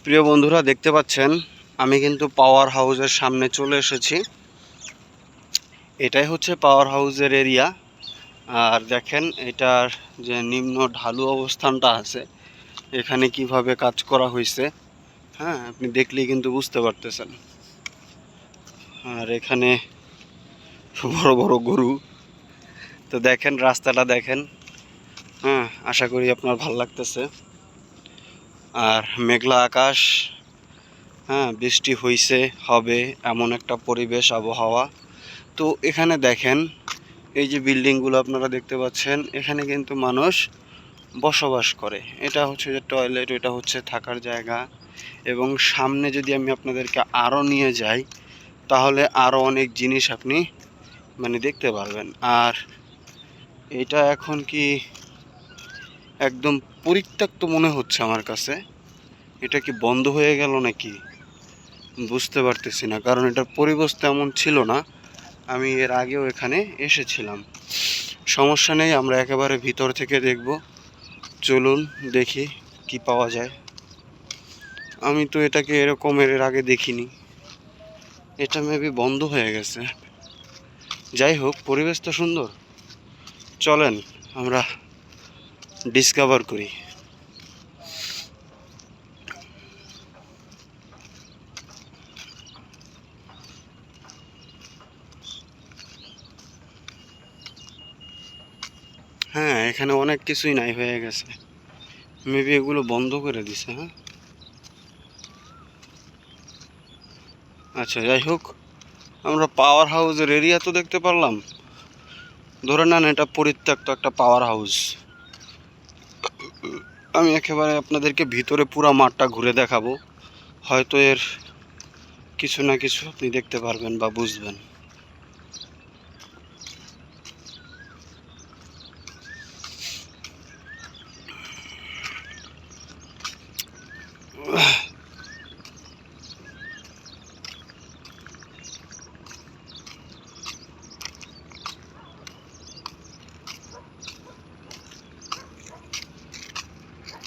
প্রিয় বন্ধুরা, দেখতে পাচ্ছেন আমি কিন্তু পাওয়ার হাউসের সামনে চলে এসেছি। এটাই হচ্ছে পাওয়ার হাউসের এরিয়া। আর দেখেন এটার যে নিম্ন ঢালু অবস্থানটা আছে, এখানে কিভাবে কাজ করা হয়েছে, হ্যাঁ আপনি দেখলেই কিন্তু বুঝতে পারতেছেন। আর এখানে বড় বড় গরু। তো দেখেন রাস্তাটা দেখেন, হ্যাঁ আশা করি আপনার ভালো লাগতেছে। আর মেঘলা আকাশ, হ্যাঁ বৃষ্টি হইছে হবে এমন একটা পরিবেশ আবহাওয়া। তো এখানে দেখেন এই যে বিল্ডিংগুলো আপনারা দেখতে পাচ্ছেন, এখানে কিন্তু মানুষ বসবাস করে। এটা হচ্ছে যে টয়লেট, এটা হচ্ছে থাকার জায়গা। এবং সামনে যদি আমি আপনাদেরকে আরও নিয়ে যাই, তাহলে আরও অনেক জিনিস আপনি দেখতে পারবেন। আর এটা এখন কি একদম পরিত্যক্ত মনে হচ্ছে আমার কাছে। এটা কি বন্ধ হয়ে গেল নাকি বুঝতে পারতেছি না, কারণ এটার পরিবেশ তেমন ছিল না। আমি এর আগেও এখানে এসেছিলাম। সমস্যা নেই, আমরা একেবারে ভিতর থেকে দেখব। চলুন দেখি কি পাওয়া যায়। আমি তো এটাকে এরকম এর আগে দেখিনি। এটা মেবি বন্ধ হয়ে গেছে। যাই হোক, পরিবেশ তো সুন্দর। চলেন আমরা ডিসকভার করি। হ্যাঁ, এখানে অনেক কিছুই নাই হয়ে গেছে। মেবি এগুলো বন্ধ করে দিছে। হ্যাঁ আচ্ছা, যাই হোক, আমরা পাওয়ার হাউসের এরিয়া তো দেখতে পারলাম। ধরে নেন এটা পরিত্যক্ত একটা পাওয়ার হাউস। আমি একেবারে আপনাদেরকে ভিতরে পুরো মাঠটা ঘুরে দেখাবো। হয়তো এর কিছু না কিছু আপনি দেখতে পারবেন বা বুঝবেন।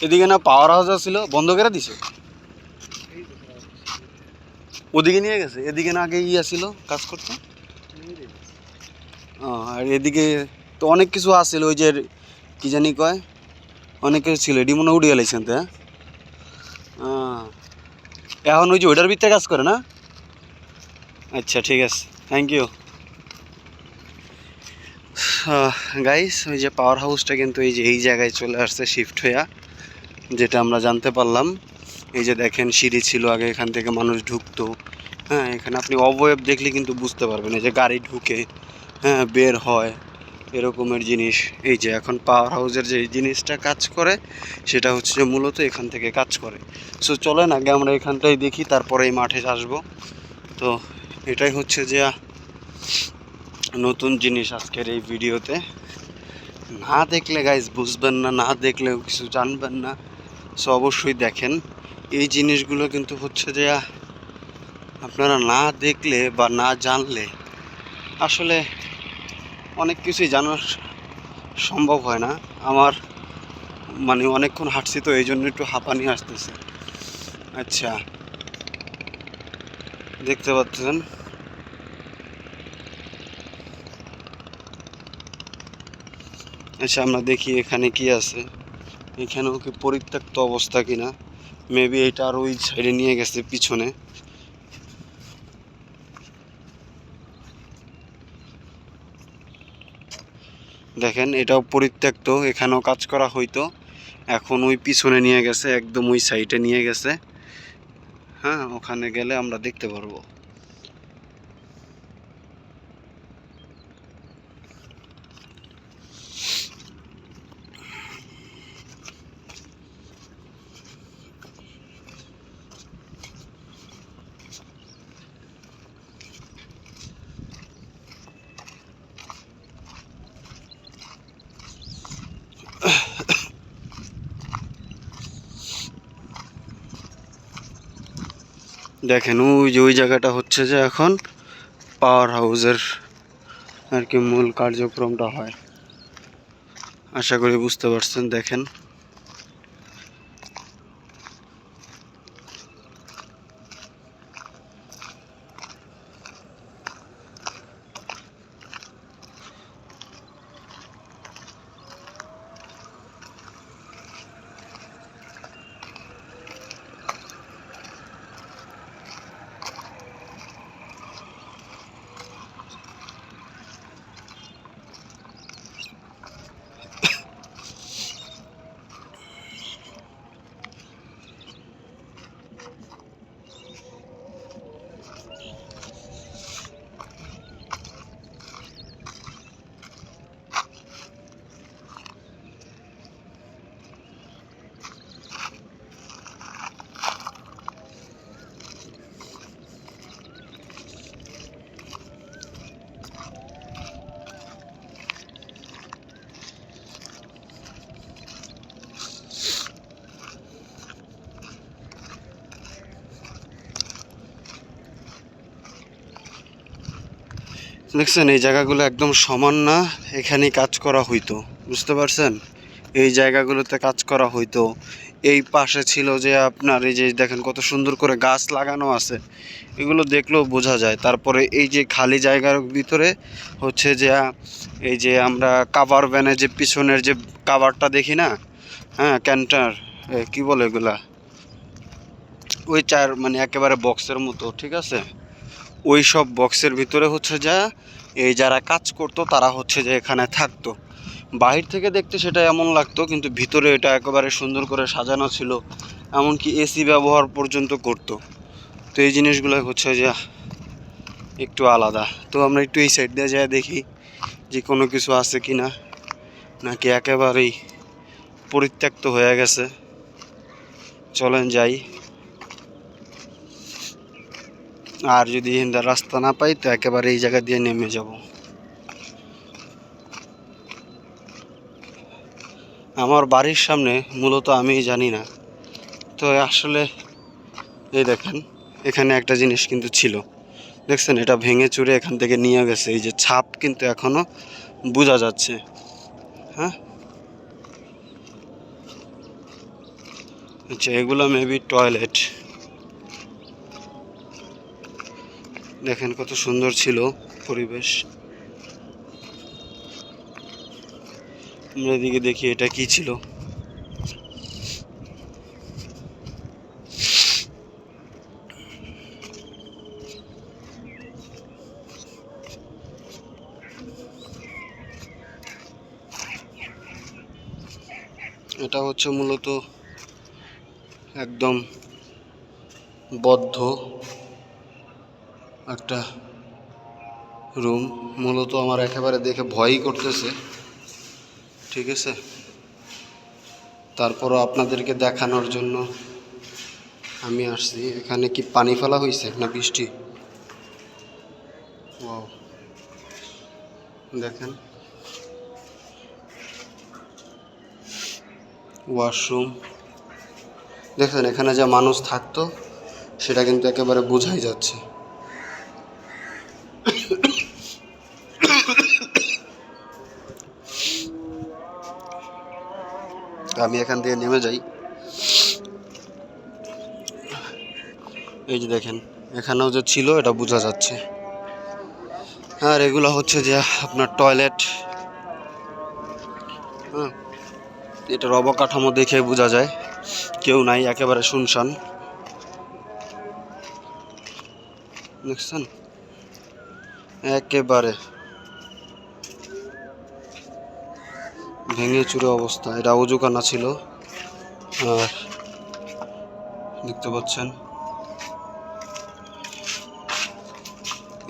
এদিকে না পাওয়ার হাউস ছিল, বন্ধ করে দিছে। ওদিকে নিয়ে গেছে, এদিকে না আগে ছিল কাজ করতে। আর এদিকে তো অনেক কিছু আছিল, ওই যে কি জানি কয়, অনেক কিছু ছিল, এটি মনে উড়িয়ে লাইছেন। তো এখন ওই যে ওইটার ভিতরে কাজ করে না। আচ্ছা ঠিক আছে, থ্যাংক ইউ। গাইস, ওই যে পাওয়ার হাউসটা কিন্তু এই জায়গায় চলে আসছে শিফট হইয়া, যেটা আমরা জানতে পারলাম। এই যে দেখেন সিঁড়ি ছিল আগে, এখান থেকে মানুষ ঢুকতো। হ্যাঁ, এখানে আপনি অবয়ব দেখলে কিন্তু বুঝতে পারবেন, এই যে গাড়ি ঢুকে, হ্যাঁ বের হয়, এরকমের জিনিস। এই যে এখন পাওয়ার হাউসের যে জিনিসটা কাজ করে, সেটা হচ্ছে যে মূলত এখান থেকে কাজ করে। সো চলেন আগে আমরা এখানটাই দেখি, তারপরে এই মাঠে আসবো। তো এটাই হচ্ছে যে নতুন জিনিস আজকের এই ভিডিওতে। না দেখলে গাইজ বুঝবেন না, না দেখলেও কিছু জানবেন না। সো অবশ্যই দেখেন। এই জিনিসগুলো কিন্তু হচ্ছে যে আপনারা না দেখলে বা না জানলে আসলে অনেক কিছুই জানা সম্ভব হয় না। আমার অনেকক্ষণ হাঁটছি, তো এই জন্য একটু হাঁপানি আসতেছে। আচ্ছা, দেখতে পাচ্ছেন আচ্ছা, আমরা দেখি এখানে কি আছে। এখানেও কি পরিত্যক্ত অবস্থা কিনা। মেবি এটা আর ওই সাইডে নিয়ে গেছে পিছনে। দেখেন এটাও পরিত্যক্ত, এখানেও কাজ করা হইতো। এখন ওই পিছনে নিয়ে গেছে, একদম ওই সাইডে নিয়ে গেছে। হ্যাঁ, ওখানে গেলে আমরা দেখতে পারবো। দেখেন ওই যে ওই জায়গাটা হচ্ছে যে এখন পাওয়ার হাউসের আর কি মূল কার্যক্রমটা হয়। আশা করি বুঝতে পারছেন। দেখেন দেখছেন এই জায়গাগুলো একদম সমান না, এখানে কাজ করা হইতো, বুঝতে পারছেন? এই জায়গাগুলোতে কাজ করা হইতো। এই পাশে ছিল যে আপনার এই যে দেখেন কত সুন্দর করে গাছ লাগানো আছে, এগুলো দেখলেও বোঝা যায়। তারপরে এই যে খালি জায়গার ভিতরে হচ্ছে যে এই যে আমরা কাভার ভ্যানে যে পিছনের যে কাভারটা দেখি না, হ্যাঁ ক্যান্টার কি বলে এগুলা, ওই চার মানে একেবারে বক্সের মতো, ঠিক আছে? ওই সব বক্সের ভিতরে হচ্ছে যা এই যারা কাজ করতো তারা হচ্ছে যে এখানে থাকতো। বাহির থেকে দেখতে সেটা এমন লাগতো, কিন্তু ভিতরে এটা একেবারে সুন্দর করে সাজানো ছিল, এমনকি এসি ব্যবহার পর্যন্ত করতো। তো এই জিনিসগুলো হচ্ছে যে একটু আলাদা। তো আমরা একটু এই সাইড দিয়ে যাই দেখি যে কোনো কিছু আছে কি না, নাকি একেবারেই পরিত্যক্ত হয়ে গেছে। চলেন যাই, আর যদি রাস্তা না পাই তো একেবারে এই জায়গা দিয়ে নেমে যাব। আমার বাড়ির সামনে মূলত আমি জানি না, তো আসলে এই দেখেন এখানে একটা জিনিস কিন্তু ছিল, দেখছেন? এটা ভেঙে চুরে এখান থেকে নিয়ে গেছে, এই যে ছাপ কিন্তু এখনো বোঝা যাচ্ছে। হ্যাঁ, আচ্ছা এগুলো মেবি টয়লেট। দেখেন কত সুন্দর ছিল পরিবেশ। আমরা এদিকে দেখি এটা কি ছিল। এটা হচ্ছে মূলত একদম বদ্ধ একটা রুম। মূলত আমার একেবারে দেখে ভয়ই করতেছে, ঠিক আছে? তারপরও আপনাদেরকে দেখানোর জন্য আমি আসছি। এখানে কি পানি ফেলা হয়েছে না বৃষ্টি? ওয়াও, দেখেন ওয়াশরুম। দেখেন এখানে যা মানুষ থাকতো সেটা কিন্তু একেবারে বোঝাই যাচ্ছে। আমি এখান থেকে নেমে যাই। এই যে দেখেন এখানেও যে ছিল এটা বোঝা যাচ্ছে। আর এগুলো হচ্ছে যে আপনার টয়লেট। হ্যাঁ, এটার অবকাঠামো দেখে বোঝা যায় কেউ নাই, একেবারে শুনশান। দেখছেন একেবারে ভেঙে চুরে অবস্থা। এটা অজুখানা ছিল, আর দেখতে পাচ্ছেন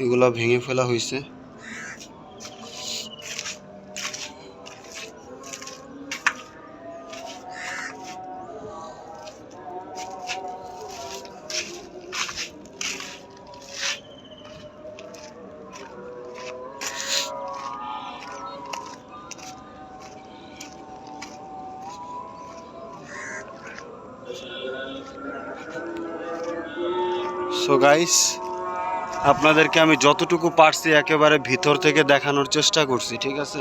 এগুলা ভেঙে ফেলা হয়েছে। সো গাইস, আপনাদেরকে আমি যতটুকু পারছি একেবারে ভিতর থেকে দেখানোর চেষ্টা করছি, ঠিক আছে?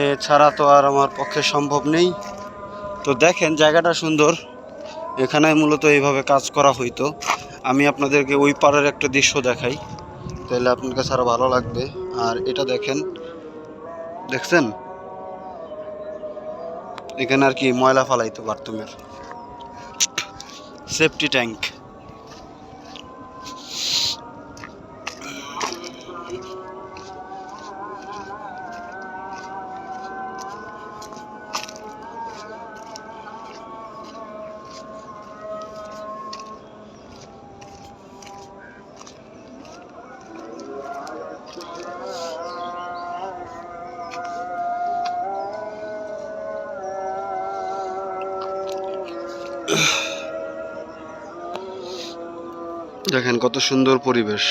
এছাড়া তো আর আমার পক্ষে সম্ভব নেই। তো দেখেন জায়গাটা সুন্দর, এখানে মূলত এইভাবে কাজ করা হইতো। আমি আপনাদেরকে ওই পাড়ের একটা দৃশ্য দেখাই, তাহলে আপনার কাছে আরও ভালো লাগবে। আর এটা দেখেন, দেখছেন এখানে আর কি ময়লা ফালাইতো, বাথরুমের সেফটি ট্যাঙ্ক। দেখেন কত সুন্দর পরিবেশ।